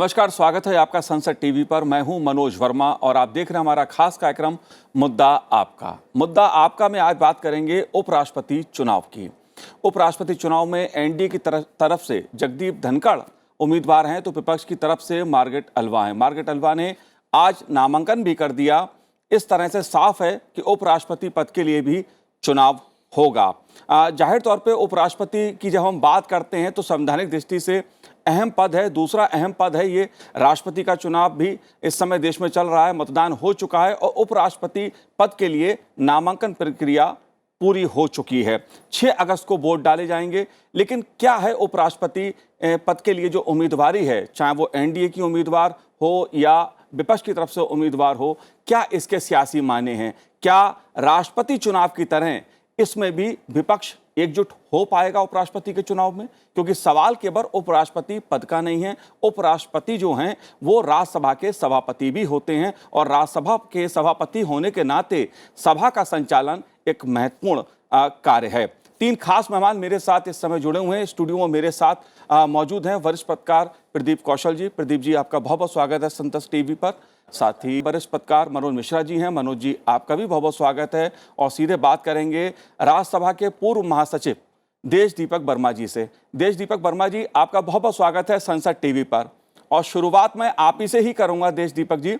नमस्कार, स्वागत है आपका संसद टीवी पर। मैं हूं मनोज वर्मा और आप देख रहे हैं हमारा खास कार्यक्रम मुद्दा आपका। मुद्दा आपका में आज बात करेंगे उपराष्ट्रपति चुनाव की। उपराष्ट्रपति चुनाव में एनडीए की तरफ से जगदीप धनखड़ उम्मीदवार हैं, तो विपक्ष की तरफ से मार्गरेट अल्वा हैं। मार्गरेट अल्वा ने आज नामांकन भी कर दिया। इस तरह से साफ है कि उपराष्ट्रपति पद के लिए भी चुनाव होगा। जाहिर तौर पे उपराष्ट्रपति की जब हम बात करते हैं तो संवैधानिक दृष्टि से अहम पद है। दूसरा अहम पद है ये राष्ट्रपति का चुनाव भी इस समय देश में चल रहा है, मतदान हो चुका है और उपराष्ट्रपति पद के लिए नामांकन प्रक्रिया पूरी हो चुकी है। 6 अगस्त को वोट डाले जाएंगे। लेकिन क्या है उपराष्ट्रपति पद के लिए जो उम्मीदवारी है, चाहे वो एनडीए की उम्मीदवार हो या विपक्ष की तरफ से उम्मीदवार हो, क्या इसके सियासी मायने हैं? क्या राष्ट्रपति चुनाव की तरह इसमें भी विपक्ष एकजुट हो पाएगा उपराष्ट्रपति के चुनाव में? क्योंकि सवाल केवल उपराष्ट्रपति पद का नहीं है। उपराष्ट्रपति जो हैं वो राज्यसभा के सभापति भी होते हैं और राज्यसभा के सभापति होने के नाते सभा का संचालन एक महत्वपूर्ण कार्य है। 3 खास मेहमान मेरे साथ इस समय जुड़े हुए हैं। स्टूडियो में मेरे साथ मौजूद हैं वरिष्ठ पत्रकार प्रदीप कौशल जी। प्रदीप जी, आपका बहुत बहुत स्वागत है संसद टीवी पर। साथ ही वरिष्ठ पत्रकार मनोज मिश्रा जी हैं। मनोज जी, आपका भी बहुत बहुत स्वागत है। और सीधे बात करेंगे राज्यसभा के पूर्व महासचिव देश दीपक वर्मा जी से। देश दीपक वर्मा जी, आपका बहुत बहुत स्वागत है संसद टीवी पर। और शुरुआत मैं आप ही से ही करूंगा। देश दीपक जी,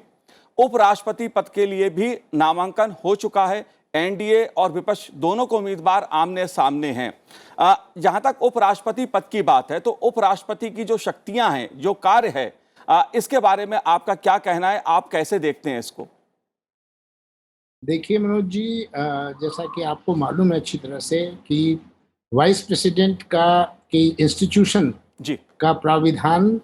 उपराष्ट्रपति पद के लिए भी नामांकन हो चुका है। एनडीए और विपक्ष दोनों को उम्मीदवार आमने सामने हैं। जहां तक उपराष्ट्रपति पद की बात है तो उपराष्ट्रपति की जो शक्तियां हैं, जो कार्य है, इसके बारे में आपका क्या कहना है? आप कैसे देखते हैं इसको? देखिए मनोज जी, जैसा कि आपको मालूम है अच्छी तरह से कि वाइस प्रेसिडेंट की इंस्टीट्यूशन जी का प्राविधान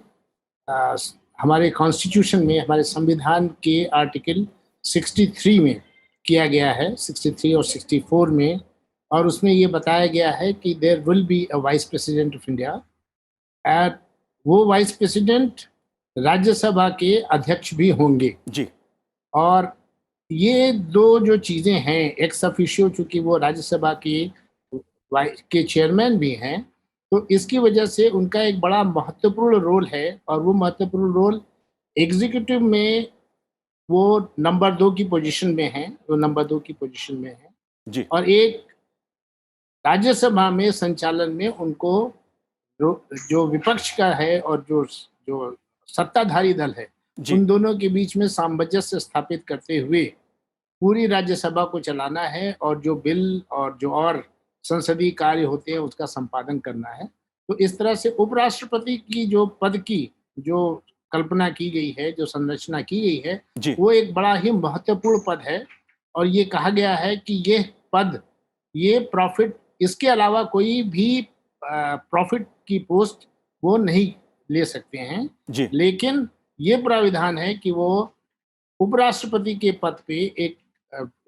हमारे कॉन्स्टिट्यूशन में, हमारे संविधान के आर्टिकल 63 में किया गया है, 63 और 64 में। और उसमें ये बताया गया है कि there will be a vice president of India and वो वाइस प्रेसिडेंट राज्यसभा के अध्यक्ष भी होंगे जी। और ये दो जो चीज़ें हैं, एक्स ऑफिशियो, चूंकि वो राज्यसभा के चेयरमैन भी हैं, तो इसकी वजह से उनका एक बड़ा महत्वपूर्ण रोल है। और वो महत्वपूर्ण रोल एग्जीक्यूटिव में वो नंबर 2 की पोजीशन में हैं, वो नंबर 2 की पोजीशन में हैं जी और एक राज्यसभा में संचालन में उनको जो विपक्ष का है और जो जो सत्ताधारी दल है, उन दोनों के बीच में सामंजस्य स्थापित करते हुए पूरी राज्यसभा को चलाना है और जो बिल और जो और संसदीय कार्य होते हैं उसका संपादन करना है। तो इस तरह से उपराष्ट्रपति की जो पद की जो कल्पना की गई है, जो संरचना की गई है, वो एक बड़ा ही महत्वपूर्ण पद है। और ये कहा गया है कि ये पद, ये प्रॉफिट, इसके अलावा कोई भी प्रॉफिट की पोस्ट वो नहीं ले सकते हैं। लेकिन ये प्राविधान है कि वो उपराष्ट्रपति के पद पे एक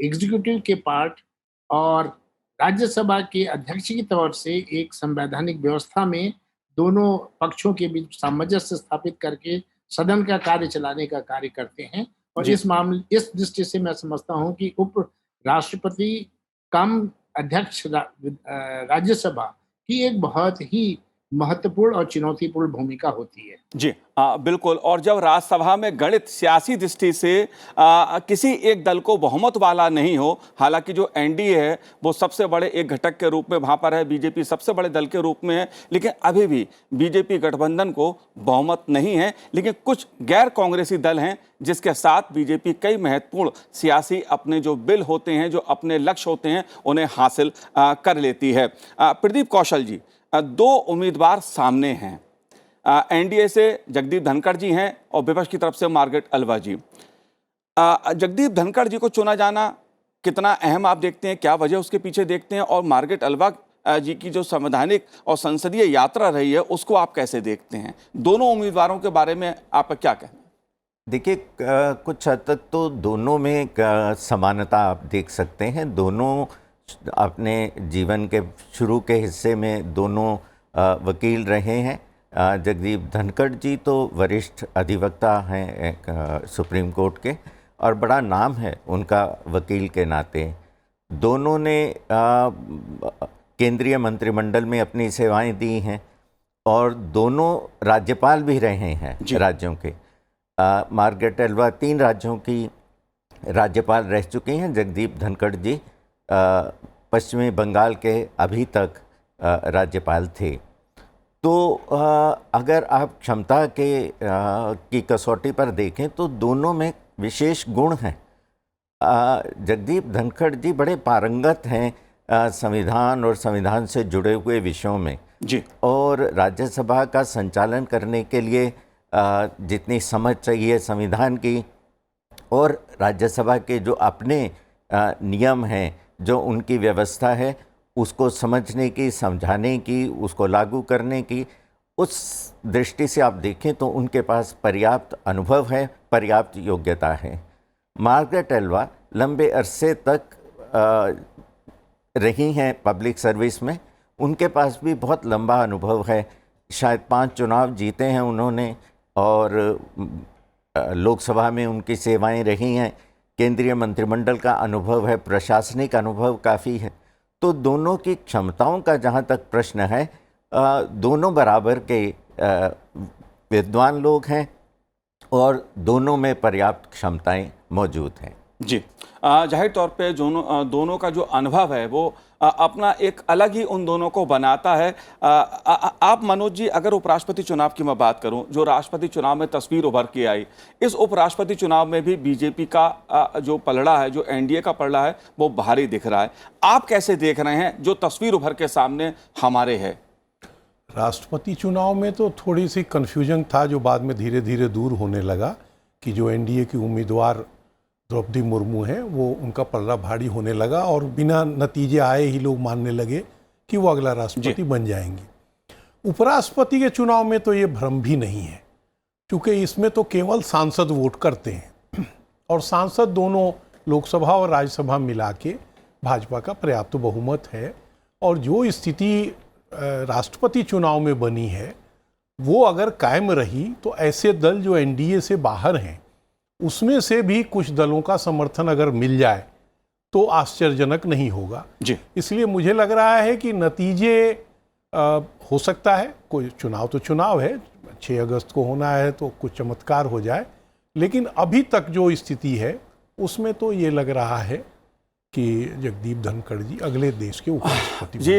एग्जीक्यूटिव के पार्ट और राज्यसभा के अध्यक्ष की तौर से एक संवैधानिक व्यवस्था में दोनों पक्षों के बीच सामंजस्य स्थापित करके सदन का कार्य चलाने का कार्य करते हैं। और इस दृष्टि से मैं समझता हूं कि उप राष्ट्रपति कम अध्यक्ष राज्यसभा की एक बहुत ही महत्वपूर्ण और चुनौतीपूर्ण भूमिका होती है। जी बिल्कुल। और जब राज्यसभा में गणित सियासी दृष्टि से किसी एक दल को बहुमत वाला नहीं हो, हालांकि जो एनडीए है वो सबसे बड़े एक घटक के रूप में वहां पर है, बीजेपी सबसे बड़े दल के रूप में है, लेकिन अभी भी बीजेपी गठबंधन को बहुमत नहीं है। लेकिन कुछ गैर कांग्रेसी दल हैं जिसके साथ बीजेपी कई महत्वपूर्ण सियासी अपने जो बिल होते हैं, जो अपने लक्ष्य होते हैं, उन्हें हासिल कर लेती है। प्रदीप कौशल जी, 2 उम्मीदवार सामने हैं। एनडीए से जगदीप धनखड़ जी हैं और विपक्ष की तरफ से मार्गरेट अल्वा जी। जगदीप धनखड़ जी को चुना जाना कितना अहम आप देखते हैं? क्या वजह उसके पीछे देखते हैं? और मार्गरेट अल्वा जी की जो संवैधानिक और संसदीय यात्रा रही है उसको आप कैसे देखते हैं? दोनों उम्मीदवारों के बारे में आपका क्या कहना? देखिए, कुछ हद तक तो दोनों में समानता आप देख सकते हैं। दोनों अपने जीवन के शुरू के हिस्से में दोनों वकील रहे हैं। जगदीप धनखड़ जी तो वरिष्ठ अधिवक्ता हैं सुप्रीम कोर्ट के और बड़ा नाम है उनका वकील के नाते। दोनों ने केंद्रीय मंत्रिमंडल में अपनी सेवाएं दी हैं और दोनों राज्यपाल भी रहे हैं जी। राज्यों के। मार्gaरेट एल्वा 3 राज्यों की राज्यपाल रह चुकी हैं। जगदीप धनखड़ जी पश्चिमी बंगाल के अभी तक राज्यपाल थे। तो अगर आप क्षमता की कसौटी पर देखें तो दोनों में विशेष गुण हैं। जगदीप धनखड़ जी बड़े पारंगत हैं संविधान और संविधान से जुड़े हुए विषयों में जी। और राज्यसभा का संचालन करने के लिए जितनी समझ चाहिए संविधान की और राज्यसभा के जो अपने नियम हैं, जो उनकी व्यवस्था है, उसको समझने की, समझाने की, उसको लागू करने की, उस दृष्टि से आप देखें तो उनके पास पर्याप्त अनुभव है, पर्याप्त योग्यता है। मार्gaरेट एल्वा लंबे अरसे तक रही हैं पब्लिक सर्विस में, उनके पास भी बहुत लंबा अनुभव है। शायद 5 चुनाव जीते हैं उन्होंने और लोकसभा में उनकी सेवाएं रही हैं। केंद्रीय मंत्रिमंडल का अनुभव है, प्रशासनिक अनुभव काफ़ी है। तो दोनों की क्षमताओं का जहाँ तक प्रश्न है, दोनों बराबर के विद्वान लोग हैं और दोनों में पर्याप्त क्षमताएं मौजूद हैं। जी। जाहिर तौर पे दोनों का जो अनुभव है वो अपना एक अलग ही उन दोनों को बनाता है। आप मनोज जी, अगर उपराष्ट्रपति चुनाव की मैं बात करूं, जो राष्ट्रपति चुनाव में तस्वीर उभर के आई, इस उपराष्ट्रपति चुनाव में भी बीजेपी का जो पलड़ा है, जो एनडीए का पलड़ा है, वो भारी दिख रहा है। आप कैसे देख रहे हैं जो तस्वीर उभर के सामने हमारे है? राष्ट्रपति चुनाव में तो थोड़ी सी कन्फ्यूजन था, जो बाद में धीरे धीरे दूर होने लगा कि जो एनडीए की उम्मीदवार द्रौपदी मुर्मू हैं वो उनका पलड़ा भारी होने लगा और बिना नतीजे आए ही लोग मानने लगे कि वो अगला राष्ट्रपति बन जाएंगे। उपराष्ट्रपति के चुनाव में तो ये भ्रम भी नहीं है, क्योंकि इसमें तो केवल सांसद वोट करते हैं और सांसद दोनों लोकसभा और राज्यसभा मिला के भाजपा का पर्याप्त बहुमत है। और जो स्थिति राष्ट्रपति चुनाव में बनी है वो अगर कायम रही तो ऐसे दल जो एनडीए से बाहर हैं उसमें से भी कुछ दलों का समर्थन अगर मिल जाए तो आश्चर्यजनक नहीं होगा जी। इसलिए मुझे लग रहा है कि नतीजे हो सकता है, कोई चुनाव तो चुनाव है, 6 अगस्त को होना है तो कुछ चमत्कार हो जाए, लेकिन अभी तक जो स्थिति है उसमें तो ये लग रहा है कि जगदीप धनखड़ जी अगले देश के उपराष्ट्रपति जी।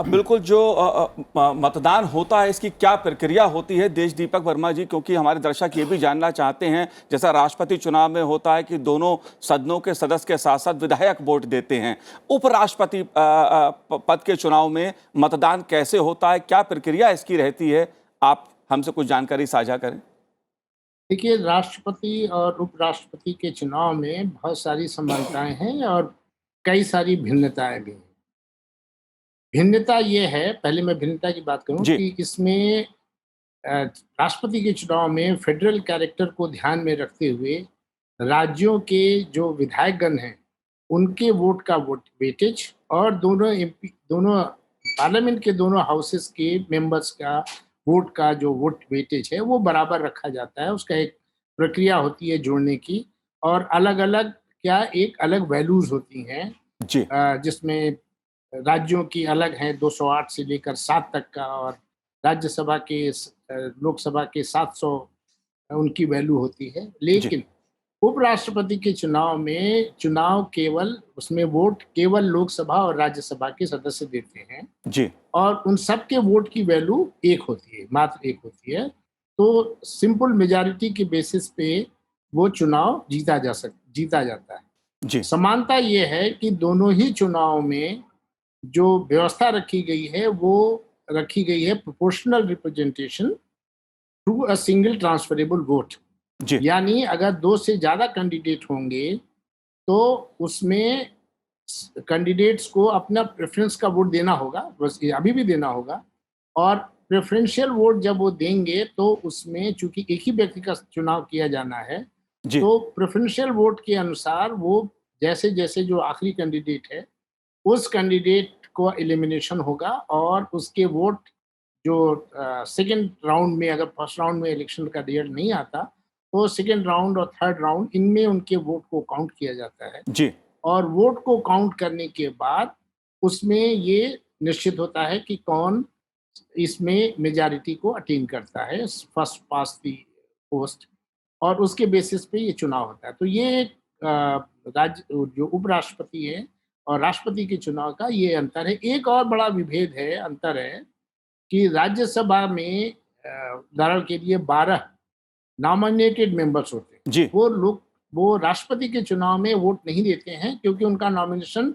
बिल्कुल, जो मतदान होता है इसकी क्या प्रक्रिया होती है देश दीपक वर्मा जी, क्योंकि हमारे दर्शक ये भी जानना चाहते हैं, जैसा राष्ट्रपति चुनाव में होता है कि दोनों सदनों के सदस्य के साथ साथ विधायक वोट देते हैं, उपराष्ट्रपति पद के चुनाव में मतदान कैसे होता है, क्या प्रक्रिया इसकी रहती है? आप हमसे कुछ जानकारी साझा करें। देखिए, राष्ट्रपति और उपराष्ट्रपति के चुनाव में बहुत सारी समानताएं हैं और कई सारी भिन्नताएं भी हैं। भिन्नता ये है, पहले मैं भिन्नता की बात करूं जी। कि इसमें राष्ट्रपति के चुनाव में फेडरल कैरेक्टर को ध्यान में रखते हुए राज्यों के जो विधायकगण हैं उनके वोट का वेटेज और दोनों पार्लियामेंट के दोनों हाउसेस के मेंबर्स का वोट का जो वोट वेटेज है वो बराबर रखा जाता है। उसका एक प्रक्रिया होती है जोड़ने की, और अलग अलग एक अलग वैल्यूज होती हैं जी। जिसमें राज्यों की अलग हैं 208 से लेकर 7 तक का, और राज्यसभा के लोकसभा के 700 उनकी वैल्यू होती है। लेकिन उपराष्ट्रपति के चुनाव में केवल उसमें वोट केवल लोकसभा और राज्यसभा के सदस्य देते हैं जी। और उन सब के वोट की वैल्यू एक होती है, मात्र एक होती है। तो सिंपल मेजॉरिटी के बेसिस पे वो चुनाव जीता जाता है। जी। समानता ये है कि दोनों ही चुनाव में जो व्यवस्था रखी गई है वो रखी गई है proportional representation to a single transferable vote. जी। यानी अगर 2 से ज्यादा कैंडिडेट होंगे तो उसमें कैंडिडेट्स को अपना प्रेफरेंस का वोट देना होगा, बस अभी भी देना होगा। और प्रेफरेंशियल वोट जब वो देंगे तो उसमें चूंकि एक ही व्यक्ति का चुनाव किया जाना है जी। तो प्रेफरेंशियल वोट के अनुसार वो जैसे जैसे जो आखिरी कैंडिडेट है उस कैंडिडेट को एलिमिनेशन होगा और उसके वोट जो सेकेंड राउंड में, अगर फर्स्ट राउंड में इलेक्शन का रिजल्ट नहीं आता तो सेकेंड राउंड और थर्ड राउंड इनमें उनके वोट को काउंट किया जाता है। जी। और वोट को काउंट करने के बाद उसमें ये निश्चित होता है कि कौन इसमें मेजॉरिटी को अटेन करता है, फर्स्ट पास द पोस्ट, और उसके बेसिस पे ये चुनाव होता है। तो ये राज्य जो उपराष्ट्रपति है और राष्ट्रपति के चुनाव का ये अंतर है। एक और बड़ा विभेद है, अंतर है कि राज्यसभा में उदाहरण के लिए 12 नॉमिनेटेड मेंबर्स होते हैं। जी। वो लोग वो राष्ट्रपति के चुनाव में वोट नहीं देते हैं, क्योंकि उनका नॉमिनेशन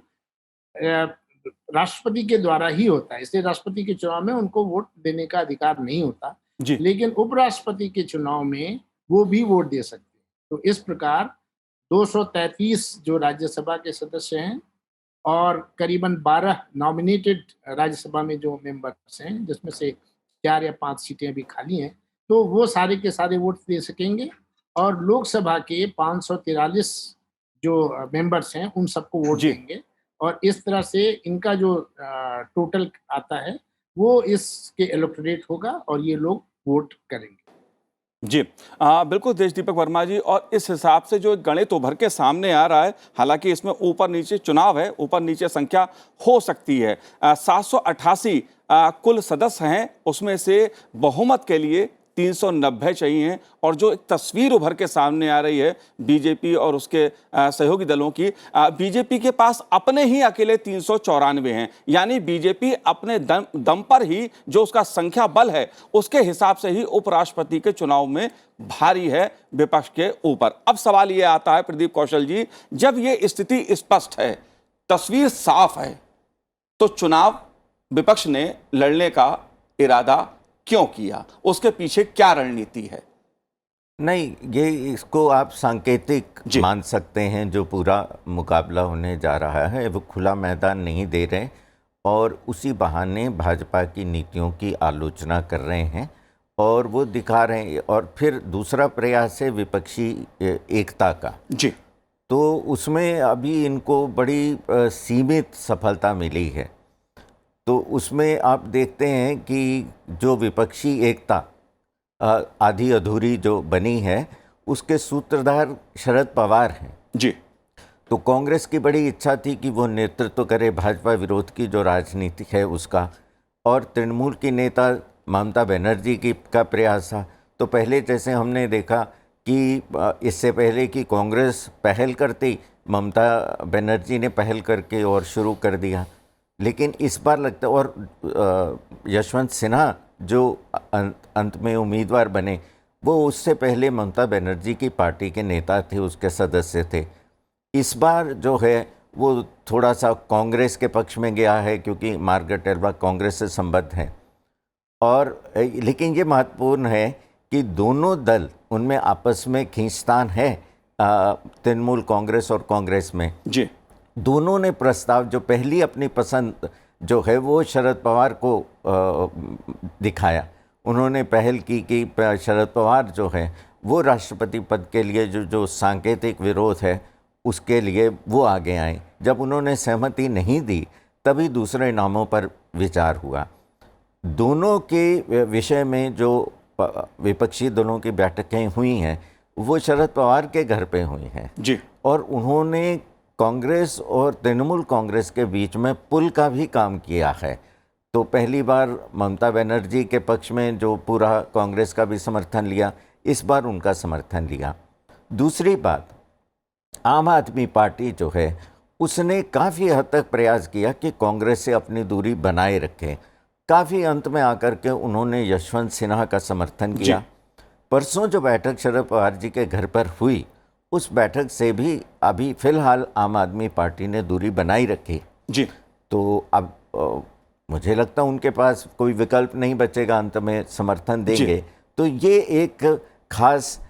राष्ट्रपति के द्वारा ही होता है, इसलिए राष्ट्रपति के चुनाव में उनको वोट देने का अधिकार नहीं होता। जी। लेकिन उपराष्ट्रपति के चुनाव में वो भी वोट दे सकते हैं। तो इस प्रकार 233 जो राज्यसभा के सदस्य हैं और करीबन 12 नॉमिनेटेड राज्यसभा में जो मेंबर्स हैं, जिसमें से 4 या 5 सीटें अभी खाली हैं, तो वो सारे के सारे वोट दे सकेंगे। और लोकसभा के 543 जो मेंबर्स हैं उन सबको वोट जी। देंगे, और इस तरह से इनका जो टोटल आता है वो इसके इलेक्टोरेट होगा और ये लोग वोट करेंगे। जी। बिल्कुल देश दीपक वर्मा जी, और इस हिसाब से जो गणित उभर के सामने आ रहा है, हालांकि इसमें ऊपर नीचे चुनाव है, ऊपर नीचे संख्या हो सकती है। 788 कुल सदस्य हैं, उसमें से बहुमत के लिए 390 चाहिए, और जो एक तस्वीर उभर के सामने आ रही है बीजेपी और उसके सहयोगी दलों की, बीजेपी के पास अपने ही अकेले 394 हैं, यानी बीजेपी अपने दम पर ही जो उसका संख्या बल है उसके हिसाब से ही उपराष्ट्रपति के चुनाव में भारी है विपक्ष के ऊपर। अब सवाल ये आता है प्रदीप कौशल जी, जब ये स्थिति स्पष्ट है, तस्वीर साफ है, तो चुनाव विपक्ष ने लड़ने का इरादा क्यों किया? उसके पीछे क्या रणनीति है? नहीं, ये इसको आप सांकेतिक मान सकते हैं। जो पूरा मुकाबला होने जा रहा है वो खुला मैदान नहीं दे रहे, और उसी बहाने भाजपा की नीतियों की आलोचना कर रहे हैं और वो दिखा रहे हैं। और फिर दूसरा प्रयास है विपक्षी एकता का। जी। तो उसमें अभी इनको बड़ी सीमित सफलता मिली है। तो उसमें आप देखते हैं कि जो विपक्षी एकता आधी अधूरी जो बनी है, उसके सूत्रधार शरद पवार हैं। जी। तो कांग्रेस की बड़ी इच्छा थी कि वो नेतृत्व करे भाजपा विरोध की जो राजनीति है उसका, और तृणमूल की नेता ममता बनर्जी की का प्रयास था। तो पहले जैसे हमने देखा कि इससे पहले कि कांग्रेस पहल करती, ममता बनर्जी ने पहल करके और शुरू कर दिया। लेकिन इस बार लगता है, और यशवंत सिन्हा जो अंत में उम्मीदवार बने, वो उससे पहले ममता बनर्जी की पार्टी के नेता थे, उसके सदस्य थे। इस बार जो है वो थोड़ा सा कांग्रेस के पक्ष में गया है, क्योंकि मार्गरेट एल्वा कांग्रेस से संबद्ध है। और लेकिन ये महत्वपूर्ण है कि दोनों दल, उनमें आपस में खींचतान है तृणमूल कांग्रेस और कांग्रेस में। जी। दोनों ने प्रस्ताव, जो पहली अपनी पसंद जो है वो शरद पवार को दिखाया। उन्होंने पहल की कि शरद पवार जो है वो राष्ट्रपति पद के लिए जो सांकेतिक विरोध है उसके लिए वो आगे आए। जब उन्होंने सहमति नहीं दी, तभी दूसरे नामों पर विचार हुआ। दोनों के विषय में जो विपक्षी दलों की बैठकें हुई हैं वो शरद पवार के घर पे हुई हैं। जी। और उन्होंने कांग्रेस और तृणमूल कांग्रेस के बीच में पुल का भी काम किया है। तो पहली बार ममता बनर्जी के पक्ष में जो पूरा कांग्रेस का भी समर्थन लिया, इस बार उनका समर्थन लिया। दूसरी बात, आम आदमी पार्टी जो है उसने काफ़ी हद तक प्रयास किया कि कांग्रेस से अपनी दूरी बनाए रखें। काफ़ी अंत में आकर के उन्होंने यशवंत सिन्हा का समर्थन किया। परसों जो बैठक शरद पवार जी के घर पर हुई, उस बैठक से भी अभी फिलहाल आम आदमी पार्टी ने दूरी बनाई रखी। जी। तो अब मुझे लगता है उनके पास कोई विकल्प नहीं बचेगा, अंत में समर्थन देंगे। तो ये एक खास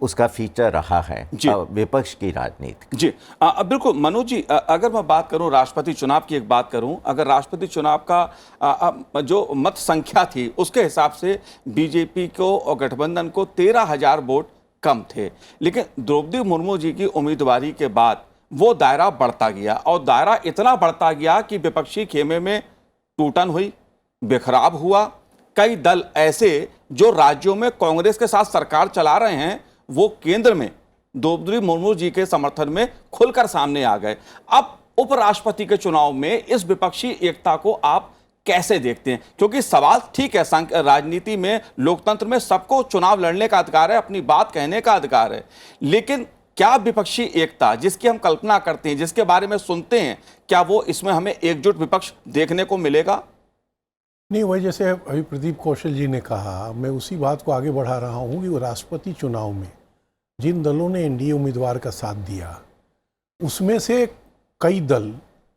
उसका फीचर रहा है विपक्ष की राजनीति। जी। बिल्कुल मनोज जी, अगर मैं बात करूं राष्ट्रपति चुनाव की, एक बात करूं, अगर राष्ट्रपति चुनाव का जो मत संख्या थी उसके हिसाब से बीजेपी को और गठबंधन को 13,000 वोट कम थे, लेकिन द्रौपदी मुर्मू जी की उम्मीदवारी के बाद वो दायरा बढ़ता गया, और दायरा इतना बढ़ता गया कि विपक्षी खेमे में टूटन हुई, बिखराव हुआ। कई दल ऐसे जो राज्यों में कांग्रेस के साथ सरकार चला रहे हैं, वो केंद्र में द्रौपदी मुर्मू जी के समर्थन में खुलकर सामने आ गए। अब उपराष्ट्रपति के चुनाव में इस विपक्षी एकता को आप कैसे देखते हैं? क्योंकि सवाल ठीक है, राजनीति में, लोकतंत्र में सबको चुनाव लड़ने का अधिकार है, अपनी बात कहने का अधिकार है, लेकिन क्या विपक्षी एकता जिसकी हम कल्पना करते हैं, जिसके बारे में सुनते हैं, क्या वो इसमें हमें एकजुट विपक्ष देखने को मिलेगा? नहीं, वही जैसे अभी प्रदीप कौशल जी ने कहा, मैं उसी बात को आगे बढ़ा रहा हूँ कि वो राष्ट्रपति चुनाव में जिन दलों ने एनडीए उम्मीदवार का साथ दिया, उसमें से कई दल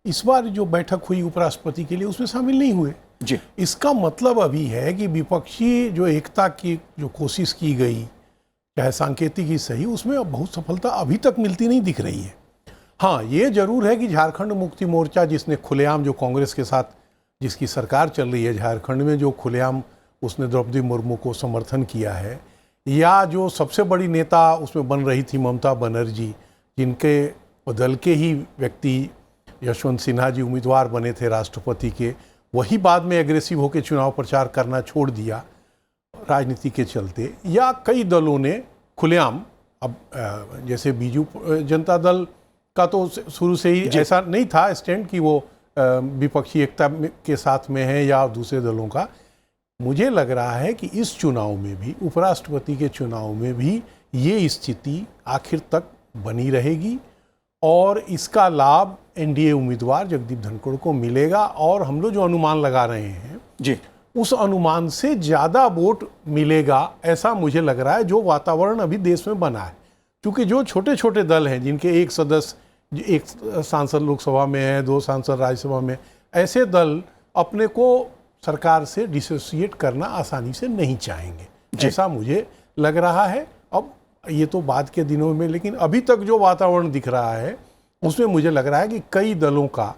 इस बार जो बैठक हुई उपराष्ट्रपति के लिए उसमें शामिल नहीं हुए जी। इसका मतलब अभी है कि विपक्षी जो एकता की जो कोशिश की गई, चाहे सांकेतिक ही सही, उसमें अब बहुत सफलता अभी तक मिलती नहीं दिख रही है। हाँ, ये जरूर है कि झारखंड मुक्ति मोर्चा, जिसने खुलेआम, जो कांग्रेस के साथ जिसकी सरकार चल रही है झारखंड में, जो खुलेआम उसने द्रौपदी मुर्मू को समर्थन किया है, या जो सबसे बड़ी नेता उसमें बन रही थी ममता बनर्जी, जिनके दल के ही व्यक्ति यशवंत सिन्हा जी उम्मीदवार बने थे राष्ट्रपति के, वही बाद में एग्रेसिव होकर चुनाव प्रचार करना छोड़ दिया राजनीति के चलते, या कई दलों ने खुलेआम, अब जैसे बीजू जनता दल का तो शुरू से ही ऐसा नहीं था स्टैंड कि वो विपक्षी एकता के साथ में है या दूसरे दलों का। मुझे लग रहा है कि इस चुनाव में भी, उपराष्ट्रपति के चुनाव में भी, ये स्थिति आखिर तक बनी रहेगी और इसका लाभ एनडीए उम्मीदवार जगदीप धनखड़ को मिलेगा। और हम लोग जो अनुमान लगा रहे हैं जी, उस अनुमान से ज़्यादा वोट मिलेगा, ऐसा मुझे लग रहा है, जो वातावरण अभी देश में बना है। क्योंकि जो छोटे छोटे दल हैं, जिनके एक सदस्य, एक सांसद लोकसभा में है, 2 सांसद राज्यसभा में, ऐसे दल अपने को सरकार से डिसोसिएट करना आसानी से नहीं चाहेंगे, ऐसा मुझे लग रहा है। अब ये तो बाद के दिनों में, लेकिन अभी तक जो वातावरण दिख रहा है उसमें मुझे लग रहा है कि कई दलों का,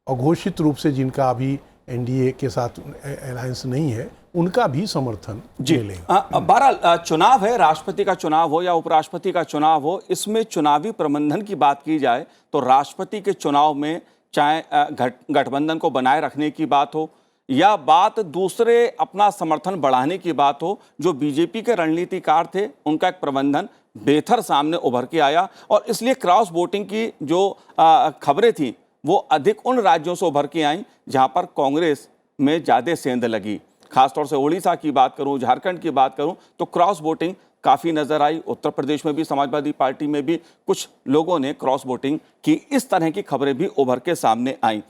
अघोषित रूप से जिनका अभी एनडीए के साथ अलायंस नहीं है, उनका भी समर्थन मिलेगा। बहरहाल चुनाव है, राष्ट्रपति का चुनाव हो या उपराष्ट्रपति का चुनाव हो, इसमें चुनावी प्रबंधन की बात की जाए तो राष्ट्रपति के चुनाव में चाहे गठबंधन को बनाए रखने की बात हो या बात दूसरे अपना समर्थन बढ़ाने की बात हो, जो बीजेपी के रणनीतिकार थे उनका एक प्रबंधन बेहतर सामने उभर के आया और इसलिए क्रॉस वोटिंग की जो खबरें थी वो अधिक उन राज्यों से उभर के आईं जहां पर कांग्रेस में ज़्यादा सेंध लगी। खासतौर से उड़ीसा की बात करूं, झारखंड की बात करूं तो क्रॉस वोटिंग काफ़ी नज़र आई। उत्तर प्रदेश में भी समाजवादी पार्टी में भी कुछ लोगों ने क्रॉस वोटिंग की, इस तरह की खबरें भी उभर के सामने आईं।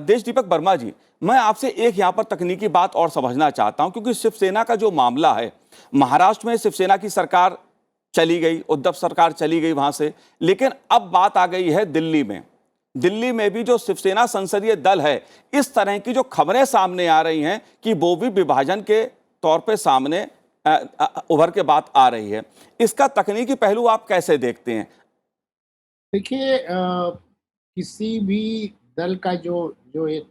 देश दीपक वर्मा जी, मैं आपसे एक यहाँ पर तकनीकी बात और समझना चाहता हूँ, क्योंकि शिवसेना का जो मामला है, महाराष्ट्र में शिवसेना की सरकार चली गई, उद्धव सरकार चली गई वहाँ से, लेकिन अब बात आ गई है दिल्ली में। दिल्ली में भी जो शिवसेना संसदीय दल है, इस तरह की जो खबरें सामने आ रही हैं कि वो भी विभाजन के तौर पे सामने उभर के बात आ रही है, इसका तकनीकी पहलू आप कैसे देखते हैं? देखिए, किसी भी दल का जो एक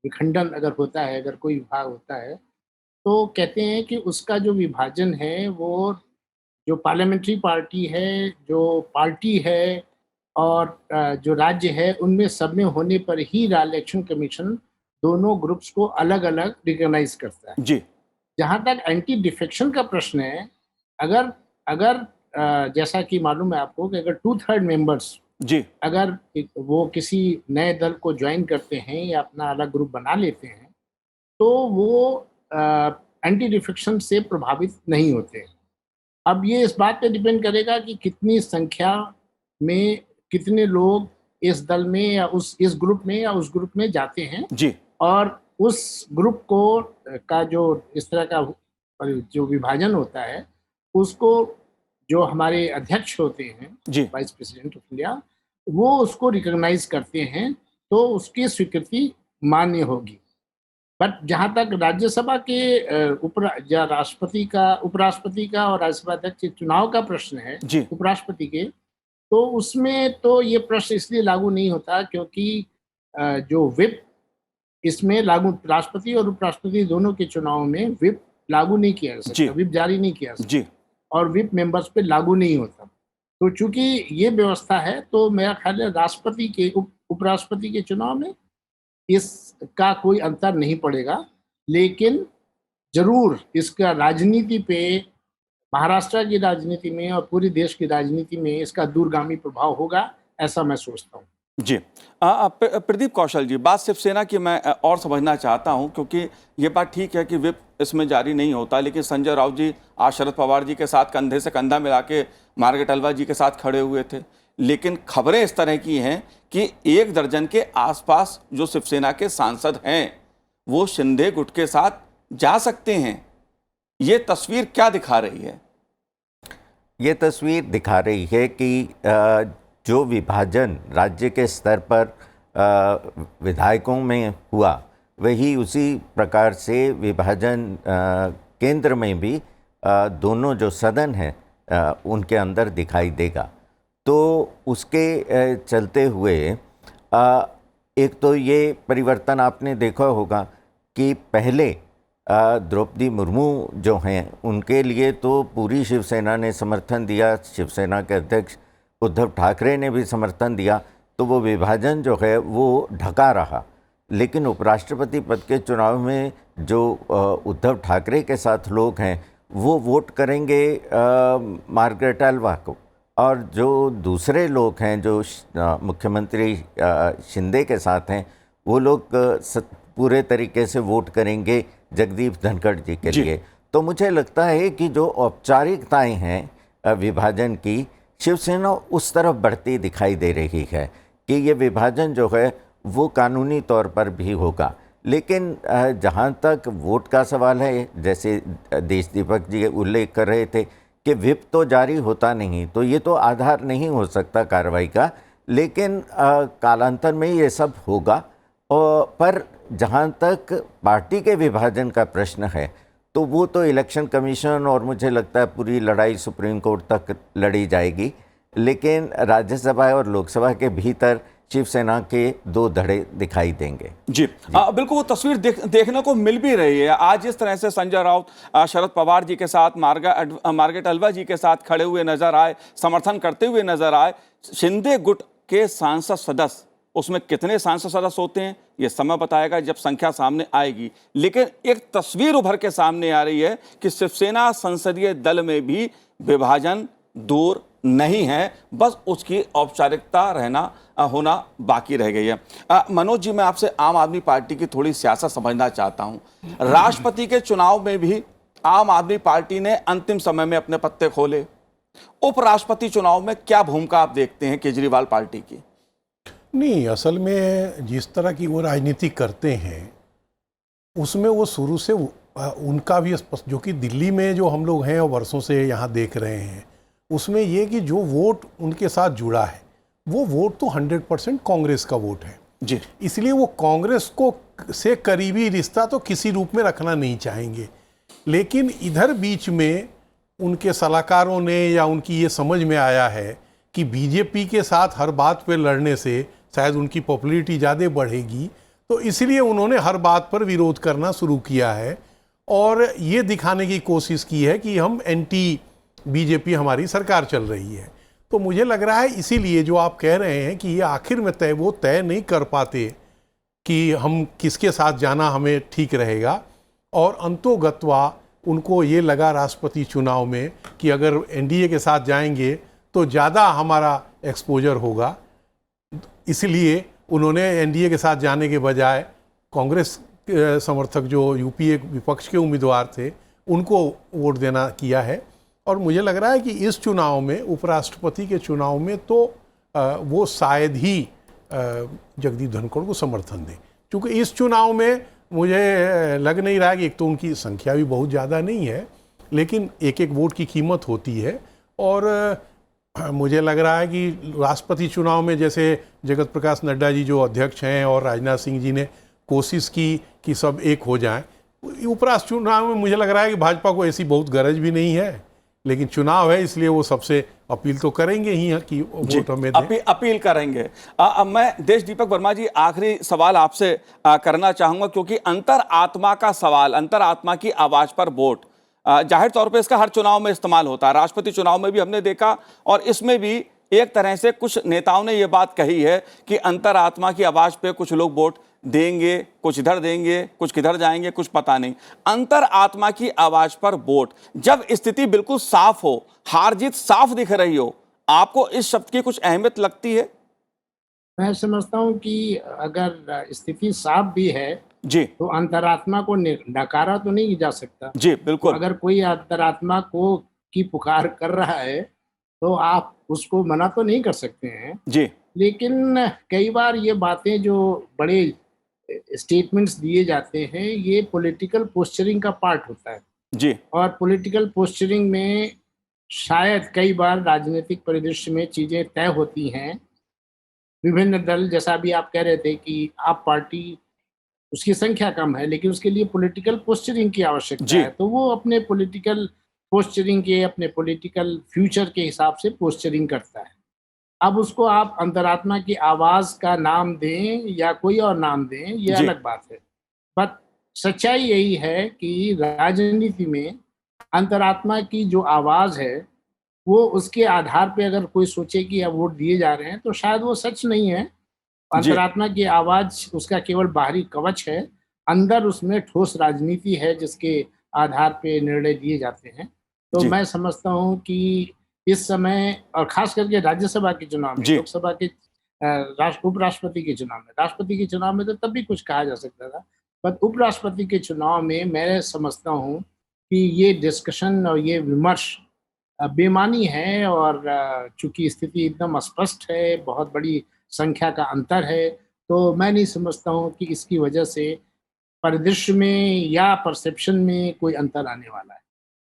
विखंडन अगर होता है, अगर कोई विभाग होता है, तो कहते हैं कि उसका जो विभाजन है वो जो पार्लियामेंट्री पार्टी है, जो पार्टी है और जो राज्य है, उनमें सब में होने पर ही इलेक्शन कमीशन दोनों ग्रुप्स को अलग अलग रिकॉग्नाइज करता है जी। जहाँ तक एंटी डिफेक्शन का प्रश्न है, अगर जैसा कि मालूम है आपको कि अगर 2/3 मेंबर्स जी, अगर वो किसी नए दल को ज्वाइन करते हैं या अपना अलग ग्रुप बना लेते हैं, तो वो एंटी डिफेक्शन से प्रभावित नहीं होते। अब ये इस बात पे डिपेंड करेगा कि कितनी संख्या में कितने लोग इस दल में या इस ग्रुप में या उस ग्रुप में जाते हैं जी, और उस ग्रुप को का जो इस तरह का जो विभाजन होता है, उसको जो हमारे अध्यक्ष होते हैं, जी, वाइस प्रेसिडेंट ऑफ इंडिया, वो उसको रिकॉग्नाइज करते हैं, तो उसकी स्वीकृति मान्य होगी। बट जहाँ तक राज्यसभा के उपराष्ट्रपति का और राज्यसभा अध्यक्ष के चुनाव का प्रश्न है, जी, उपराष्ट्रपति के, तो उसमें तो ये प्रश्न इसलिए लागू नहीं होता क्योंकि जो विप इसमें लागू, राष्ट्रपति और उपराष्ट्रपति दोनों के चुनाव में विप लागू नहीं किया जा सकता, विप जारी नहीं किया जा सकता जी, और विप मेंबर्स पे लागू नहीं होता। तो चूंकि ये व्यवस्था है, तो मेरा ख्याल है राष्ट्रपति के उपराष्ट्रपति के चुनाव में इसका कोई अंतर नहीं पड़ेगा, लेकिन जरूर इसका राजनीति पे, महाराष्ट्र की राजनीति में और पूरे देश की राजनीति में इसका दूरगामी प्रभाव होगा, ऐसा मैं सोचता हूँ। जी। प्रदीप कौशल जी, बात शिवसेना की मैं और समझना चाहता हूं, क्योंकि ये बात ठीक है कि विप इसमें जारी नहीं होता, लेकिन संजय राउत जी आज शरद पवार जी के साथ कंधे से कंधा मिला के मार्गारेट अलवा जी के साथ खड़े हुए थे। लेकिन खबरें इस तरह की हैं कि 1 दर्जन के आसपास जो शिवसेना के सांसद हैं वो शिंदे गुट के साथ जा सकते हैं। ये तस्वीर क्या दिखा रही है? ये तस्वीर दिखा रही है कि जो विभाजन राज्य के स्तर पर विधायकों में हुआ, वही उसी प्रकार से विभाजन केंद्र में भी दोनों जो सदन हैं उनके अंदर दिखाई देगा। तो उसके चलते हुए एक तो ये परिवर्तन आपने देखा होगा कि पहले द्रौपदी मुर्मू जो हैं उनके लिए तो पूरी शिवसेना ने समर्थन दिया, शिवसेना के अध्यक्ष उद्धव ठाकरे ने भी समर्थन दिया, तो वो विभाजन जो है वो ढका रहा। लेकिन उपराष्ट्रपति पद के चुनाव में जो उद्धव ठाकरे के साथ लोग हैं वो वोट करेंगे मार्गारेट अलवा को, और जो दूसरे लोग हैं जो मुख्यमंत्री शिंदे के साथ हैं वो लोग पूरे तरीके से वोट करेंगे जगदीप धनखड़ जी के लिए। तो मुझे लगता है कि जो औपचारिकताएं हैं विभाजन की, शिवसेना उस तरफ बढ़ती दिखाई दे रही है कि ये विभाजन जो है वो कानूनी तौर पर भी होगा। लेकिन जहाँ तक वोट का सवाल है, जैसे देश दीपक जी उल्लेख कर रहे थे कि विप तो जारी होता नहीं, तो ये तो आधार नहीं हो सकता कार्रवाई का, लेकिन कालांतर में ये सब होगा। पर जहाँ तक पार्टी के विभाजन का प्रश्न है तो वो तो इलेक्शन कमीशन और मुझे लगता है पूरी लड़ाई सुप्रीम कोर्ट तक लड़ी जाएगी। लेकिन राज्यसभा और लोकसभा के भीतर शिवसेना के 2 धड़े दिखाई देंगे। जी, बिल्कुल वो तस्वीर देखने को मिल भी रही है। आज जिस तरह से संजय राउत शरद पवार जी के साथ मार्गारेट अलवा जी के साथ खड़े हुए नजर आए, समर्थन करते हुए नजर आए, शिंदे गुट के सांसद सदस्य, उसमें कितने सांसद सदस्य होते हैं ये समय बताएगा जब संख्या सामने आएगी। लेकिन एक तस्वीर उभर के सामने आ रही है कि शिवसेना संसदीय दल में भी विभाजन दूर नहीं है, बस उसकी औपचारिकता होना बाकी रह गई है। मनोज जी, मैं आपसे आम आदमी पार्टी की थोड़ी सियासत समझना चाहता हूं। राष्ट्रपति के चुनाव में भी आम आदमी पार्टी ने अंतिम समय में अपने पत्ते खोले। उपराष्ट्रपति चुनाव में क्या भूमिका आप देखते हैं केजरीवाल पार्टी की? नहीं, असल में जिस तरह की वो राजनीति करते हैं उसमें वो शुरू से उनका भी स्पष्ट, जो कि दिल्ली में जो हम लोग हैं और वर्षों से यहाँ देख रहे हैं, उसमें ये कि जो वोट उनके साथ जुड़ा है वो वोट तो 100% कांग्रेस का वोट है जी। इसलिए वो कांग्रेस को से करीबी रिश्ता तो किसी रूप में रखना नहीं चाहेंगे। लेकिन इधर बीच में उनके सलाहकारों ने या उनकी ये समझ में आया है कि बीजेपी के साथ हर बात पे लड़ने से शायद उनकी पॉपुलैरिटी ज़्यादा बढ़ेगी, तो इसलिए उन्होंने हर बात पर विरोध करना शुरू किया है और ये दिखाने की कोशिश की है कि हम एंटी बीजेपी हमारी सरकार चल रही है। तो मुझे लग रहा है इसीलिए जो आप कह रहे हैं कि ये आखिर में वो तय नहीं कर पाते कि हम किसके साथ जाना हमें ठीक रहेगा, और अंतोगत्वा उनको ये लगा राष्ट्रपति चुनाव में कि अगर एनडीए के साथ जाएंगे तो ज़्यादा हमारा एक्सपोजर होगा, इसलिए उन्होंने एनडीए के साथ जाने के बजाय कांग्रेस समर्थक जो यूपीए विपक्ष के उम्मीदवार थे उनको वोट देना किया है। और मुझे लग रहा है कि इस चुनाव में, उपराष्ट्रपति के चुनाव में, तो वो शायद ही जगदीप धनखड़ को समर्थन दें, क्योंकि इस चुनाव में मुझे लग नहीं रहा कि, एक तो उनकी संख्या भी बहुत ज़्यादा नहीं है, लेकिन एक एक वोट की कीमत होती है। और मुझे लग रहा है कि राष्ट्रपति चुनाव में जैसे जगत प्रकाश नड्डा जी जो अध्यक्ष हैं और राजनाथ सिंह जी ने कोशिश की कि सब एक हो जाएं, उपराष्ट्र चुनाव में मुझे लग रहा है कि भाजपा को ऐसी बहुत गरज भी नहीं है, लेकिन चुनाव है इसलिए वो सबसे अपील तो करेंगे ही कि वोट हमें दें। अपील करेंगे। मैं देश दीपक वर्मा जी आखिरी सवाल आपसे करना चाहूंगा, क्योंकि अंतर आत्मा का सवाल, अंतर आत्मा की आवाज पर वोट जाहिर तौर पे इसका हर चुनाव में इस्तेमाल होता है। राष्ट्रपति चुनाव में भी हमने देखा और इसमें भी एक तरह से कुछ नेताओं ने यह बात कही है कि अंतरात्मा की आवाज पे कुछ लोग वोट देंगे, कुछ इधर देंगे, कुछ किधर जाएंगे, कुछ पता नहीं। अंतरात्मा की आवाज पर वोट, जब स्थिति बिल्कुल साफ हो, हार जीत साफ दिख रही हो, आपको इस शब्द की कुछ अहमियत लगती है? मैं समझता हूँ कि अगर स्थिति साफ भी है जी तो अंतरात्मा को नकारा तो नहीं जा सकता। जी बिल्कुल। अगर कोई अंतरात्मा को की पुकार कर रहा है तो आप उसको मना तो नहीं कर सकते हैं। जी लेकिन कई बार ये बातें जो बड़े स्टेटमेंट्स दिए जाते हैं, ये पॉलिटिकल पोस्चरिंग का पार्ट होता है। जी और पॉलिटिकल पोस्चरिंग में शायद कई बार राजनीतिक परिदृश्य में चीज़ें तय होती हैं। विभिन्न दल, जैसा अभी आप कह रहे थे कि आप पार्टी, उसकी संख्या कम है लेकिन उसके लिए पॉलिटिकल पोस्चरिंग की आवश्यकता जी है, तो वो अपने पॉलिटिकल पोस्चरिंग के, अपने पॉलिटिकल फ्यूचर के हिसाब से पोस्चरिंग करता है। अब उसको आप अंतरात्मा की आवाज़ का नाम दें या कोई और नाम दें, ये जी अलग बात है। बट सच्चाई यही है कि राजनीति में अंतरात्मा की जो आवाज़ है, वो उसके आधार पे अगर कोई सोचे कि अब वोट दिए जा रहे हैं, तो शायद वो सच नहीं है। जी अंतरात्मा की आवाज़ उसका केवल बाहरी कवच है, अंदर उसमें ठोस राजनीति है जिसके आधार पे निर्णय दिए जाते हैं। तो जी मैं समझता हूँ कि इस समय, और ख़ास करके राज्यसभा के चुनाव में, जी लोकसभा के उपराष्ट्रपति के चुनाव में, राष्ट्रपति के चुनाव में तो तब भी कुछ कहा जा सकता था। बट उपराष्ट्रपति के चुनाव में मैं समझता हूँ कि ये डिस्कशन और ये विमर्श बेमानी है, और चूँकि स्थिति एकदम स्पष्ट है, बहुत बड़ी संख्या का अंतर है, तो मैं नहीं समझता हूँ कि इसकी वजह से परिदृश्य में या परसेप्शन में कोई अंतर आने वाला है।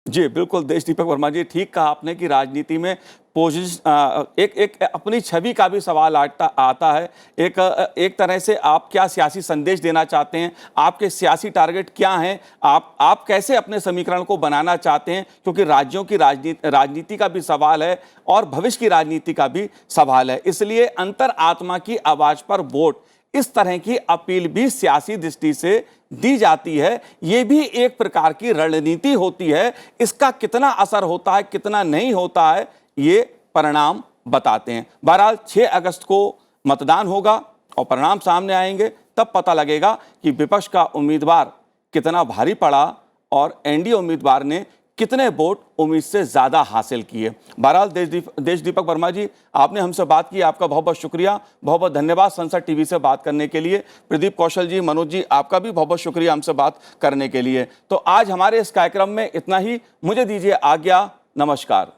जी, बिल्कुल देश दीपक वर्मा जी, ठीक कहा आपने कि राजनीति में एक एक अपनी छवि का भी सवाल आता है। एक तरह से आप क्या सियासी संदेश देना चाहते हैं, आपके सियासी टारगेट क्या हैं, आप कैसे अपने समीकरण को बनाना चाहते हैं, क्योंकि राज्यों की राजनीति का भी सवाल है और भविष्य की राजनीति का भी सवाल है। इसलिए अंतर आत्मा की आवाज़ पर वोट, इस तरह की अपील भी सियासी दृष्टि से दी जाती है। ये भी एक प्रकार की रणनीति होती है। इसका कितना असर होता है, कितना नहीं होता है, ये परिणाम बताते हैं। बहरहाल 6 अगस्त को मतदान होगा और परिणाम सामने आएंगे, तब पता लगेगा कि विपक्ष का उम्मीदवार कितना भारी पड़ा और एनडीए उम्मीदवार ने कितने वोट उम्मीद से ज़्यादा हासिल किए। बहरहाल देश दीपक वर्मा जी, आपने हमसे बात की, आपका बहुत बहुत शुक्रिया, बहुत बहुत धन्यवाद संसद टीवी से बात करने के लिए। प्रदीप कौशल जी, मनोज जी, आपका भी बहुत बहुत शुक्रिया हमसे बात करने के लिए। तो आज हमारे इस कार्यक्रम में इतना ही, मुझे दीजिए आज्ञा, नमस्कार।